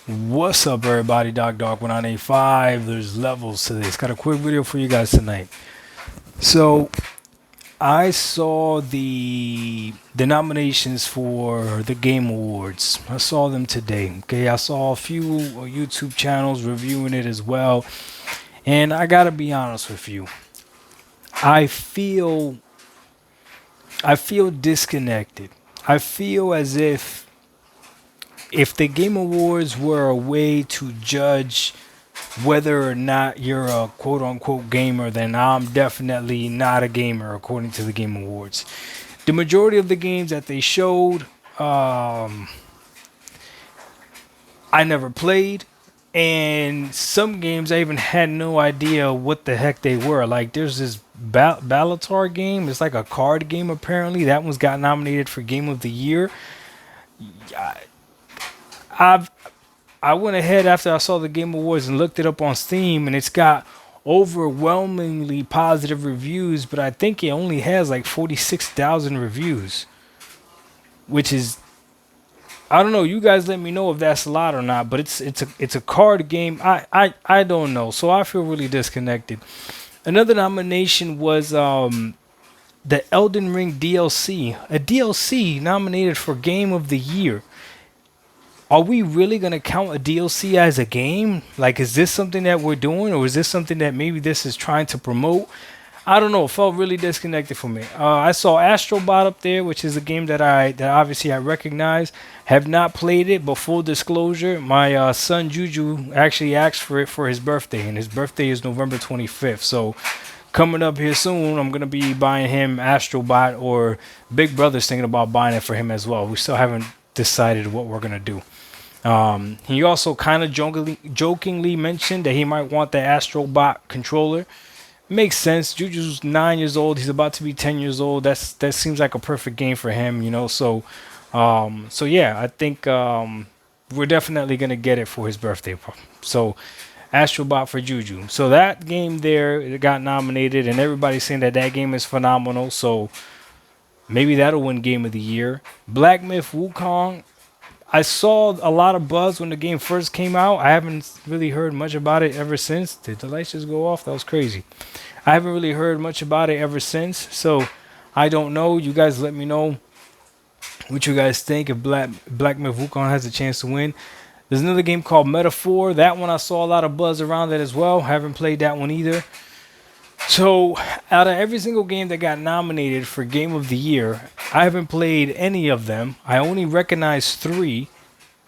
What's up, everybody? Doc 1985. There's levels to this. Got a quick video for you guys tonight. So I saw the nominations for the Game Awards. I saw them today. Okay, I saw a few YouTube channels reviewing it as well, and I gotta be honest with you. I feel I feel disconnected. I feel as if the Game Awards were a way to judge whether or not you're a quote unquote gamer, then I'm definitely not a gamer according to the Game Awards. The majority of the games that they showed, I never played. And some games I even had no idea what the heck they were. Like there's this Balatar game. It's like a card game apparently. That one's got nominated for Game of the Year. I've I went ahead after I saw the Game Awards and looked it up on Steam, and it's got overwhelmingly positive reviews, but I think it only has like 46,000 reviews, which is I don't know. You guys let me know if that's a lot or not, but it's a card game. I don't know, so I feel really disconnected. Another nomination was the Elden Ring DLC, a DLC nominated for Game of the Year. Are we really going to count a DLC as a game? Like, is this something that we're doing, or is this something that maybe this is trying to promote? I don't know. It felt really disconnected for me. I saw Astrobot up there, which is a game that obviously I recognize. Have not played it, but full disclosure, my son Juju actually asked for it for his birthday, and his birthday is November 25th. So coming up here soon, I'm gonna be buying him Astrobot, or Big Brother's thinking about buying it for him as well. We still haven't decided what we're gonna do. He also kind of jokingly mentioned that he might want the Astrobot controller. Makes sense. Juju's 9 years old. He's about to be 10 years old. That seems like a perfect game for him, you know. So yeah, I think we're definitely gonna get it for his birthday. So Astrobot for Juju. So that game there, it got nominated, and everybody's saying that that game is phenomenal. So maybe that'll win Game of the Year. Black Myth Wukong. I saw a lot of buzz when the game first came out. I haven't really heard much about it ever since. Did the lights just go off? That was crazy. I haven't really heard much about it ever since. So I don't know. You guys let me know what you guys think if Black Myth Wukong has a chance to win. There's another game called Metaphor. That one I saw a lot of buzz around it as well. Haven't played that one either. So, out of every single game that got nominated for Game of the Year, I haven't played any of them. I only recognize three.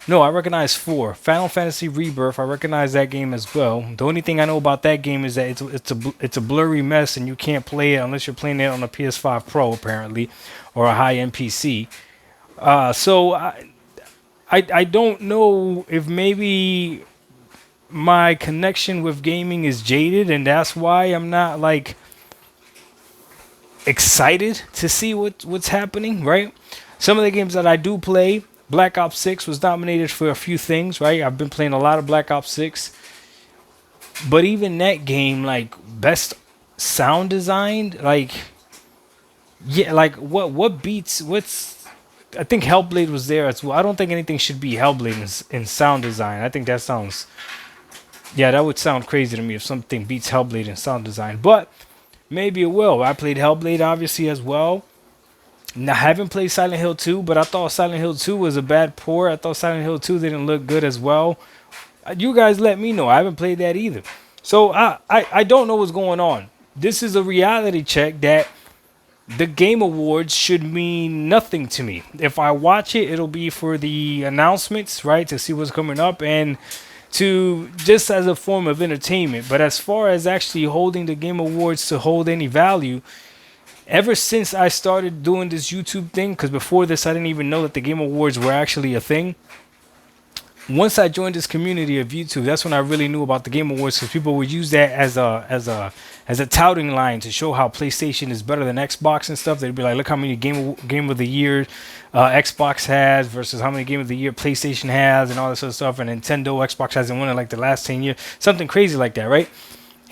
No, I recognize four. Final Fantasy Rebirth, I recognize that game as well. The only thing I know about that game is that it's a blurry mess, and you can't play it unless you're playing it on a PS5 Pro, apparently, or a high-end PC. So I don't know if maybe my connection with gaming is jaded, and that's why I'm not like excited to see what's happening, right? Some of the games that I do play, Black Ops 6 was nominated for a few things, right? I've been playing a lot of Black Ops 6, but even that game, like best sound design, like yeah, like what beats what's I think Hellblade was there as well. I don't think anything should be Hellblade in sound design. I think that sounds, yeah, that would sound crazy to me if something beats Hellblade in sound design. But maybe it will. I played Hellblade obviously as well. Now, I haven't played Silent Hill 2, but I thought Silent Hill 2 was a bad port. I thought Silent Hill 2 didn't look good as well. You guys let me know. I haven't played that either. So I don't know what's going on. This is a reality check that the Game Awards should mean nothing to me. If I watch it, it'll be for the announcements, right? To see what's coming up and to just as a form of entertainment. But as far as actually holding the Game Awards to hold any value, ever since I started doing this YouTube thing, because before this I didn't even know that the Game Awards were actually a thing. Once I joined this community of YouTube, that's when I really knew about the Game Awards, because people would use that as a touting line to show how PlayStation is better than Xbox and stuff. They'd be like, look how many Game of the Year Xbox has versus how many Game of the Year PlayStation has and all this sort of stuff. And Nintendo, Xbox hasn't won it like the last 10 years, something crazy like that, right?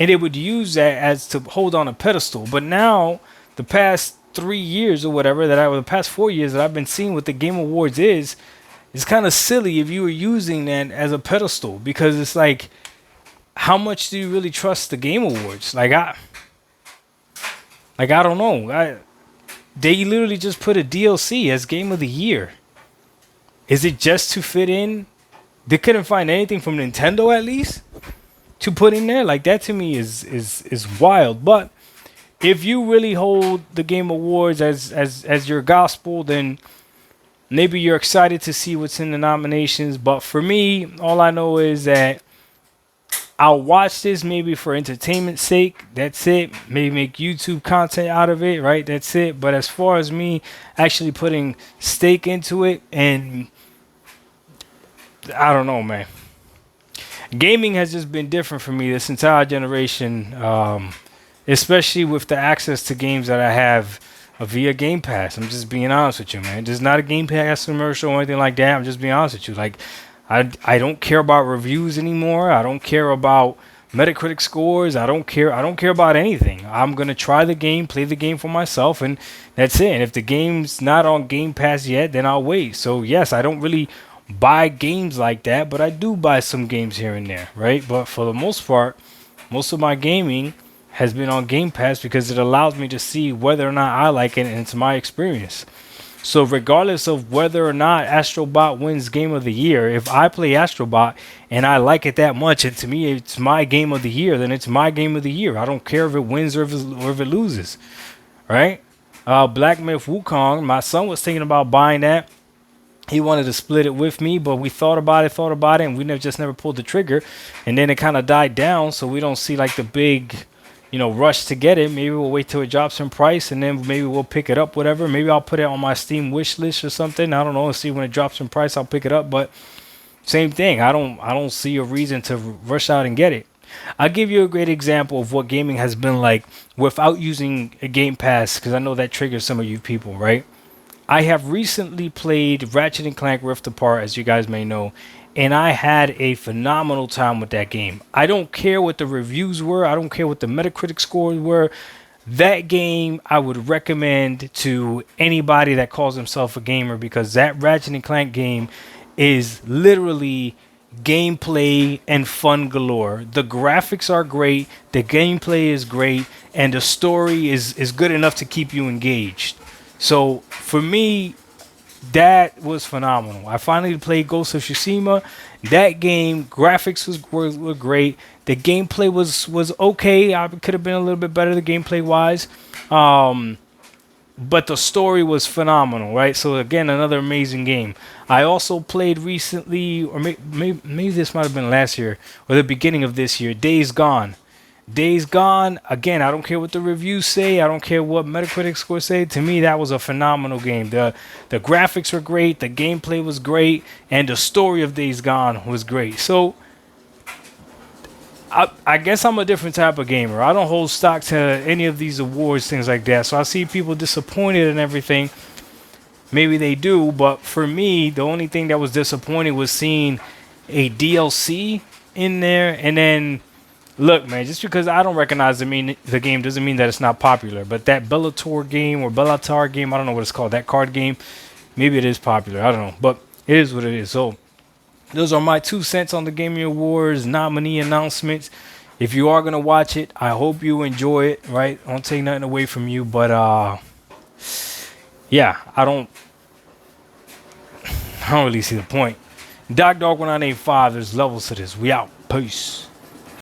And they would use that as to hold on a pedestal. But now, the past 3 years or whatever the past 4 years that I've been seeing what the Game Awards is, It's kind of silly if you were using that as a pedestal because it's like, how much do you really trust the Game Awards? I don't know. They literally just put a DLC as Game of the Year. Is it just to fit in? They couldn't find anything from Nintendo at least to put in there. Like that to me is wild. But if you really hold the Game Awards as your gospel, then maybe you're excited to see what's in the nominations. But for me, all I know is that I'll watch this maybe for entertainment's sake. That's it. Maybe make YouTube content out of it, right? That's it. But as far as me actually putting stake into it, and I don't know, man. Gaming has just been different for me this entire generation, especially with the access to games that I have via Game Pass. I'm just being honest with you, man. This is not a Game Pass commercial or anything like that. I'm just being honest with you. Like, I don't care about reviews anymore. I don't care about Metacritic scores. I don't care. I don't care about anything. I'm gonna try the game, play the game for myself, and that's it. And if the game's not on Game Pass yet, then I'll wait. So yes, I don't really buy games like that, but I do buy some games here and there, right? But for the most part, most of my gaming has been on Game Pass because it allows me to see whether or not I like it, and it's my experience. So regardless of whether or not Astrobot wins Game of the Year, if I play Astrobot and I like it that much, and to me it's my Game of the Year, then it's my Game of the Year. I don't care if it wins or if it loses, right? Black Myth Wukong, my son was thinking about buying that. He wanted to split it with me, but we thought about it, and we never pulled the trigger. And then it kind of died down, so we don't see like the big, rush to get it. Maybe we'll wait till it drops in price, and then maybe we'll pick it up, whatever. Maybe I'll put it on my Steam wish list or something. I don't know. See when it drops in price, I'll pick it up. But same thing. I don't see a reason to rush out and get it. I'll give you a great example of what gaming has been like without using a Game Pass, because I know that triggers some of you people, right? I have recently played Ratchet and Clank Rift Apart, as you guys may know, and I had a phenomenal time with that game. I don't care what the reviews were. I don't care what the Metacritic scores were. That game I would recommend to anybody that calls himself a gamer, because that Ratchet and Clank game is literally gameplay and fun galore. The graphics are great, the gameplay is great, and the story is good enough to keep you engaged. So for me, that was phenomenal. I finally played Ghost of Tsushima. That game, graphics were great. The gameplay was okay. I could have been a little bit better, the gameplay wise. But the story was phenomenal, right? So again, another amazing game. I also played recently, or maybe this might have been last year or the beginning of this year, Days Gone. Days Gone, again, I don't care what the reviews say. I don't care what Metacritic scores say. To me, that was a phenomenal game. The graphics were great. The gameplay was great. And the story of Days Gone was great. So, I guess I'm a different type of gamer. I don't hold stock to any of these awards, things like that. So I see people disappointed and everything. Maybe they do. But for me, the only thing that was disappointing was seeing a DLC in there. And then, look, man, just because I don't recognize the game doesn't mean that it's not popular. But that Bellator game or Bellatar game, I don't know what it's called, that card game, maybe it is popular. I don't know. But it is what it is. So those are my 2 cents on the Gaming Awards nominee announcements. If you are going to watch it, I hope you enjoy it, right? I don't take nothing away from you. But, yeah, I don't really see the point. Doc Dog 1985, there's levels to this. We out. Peace.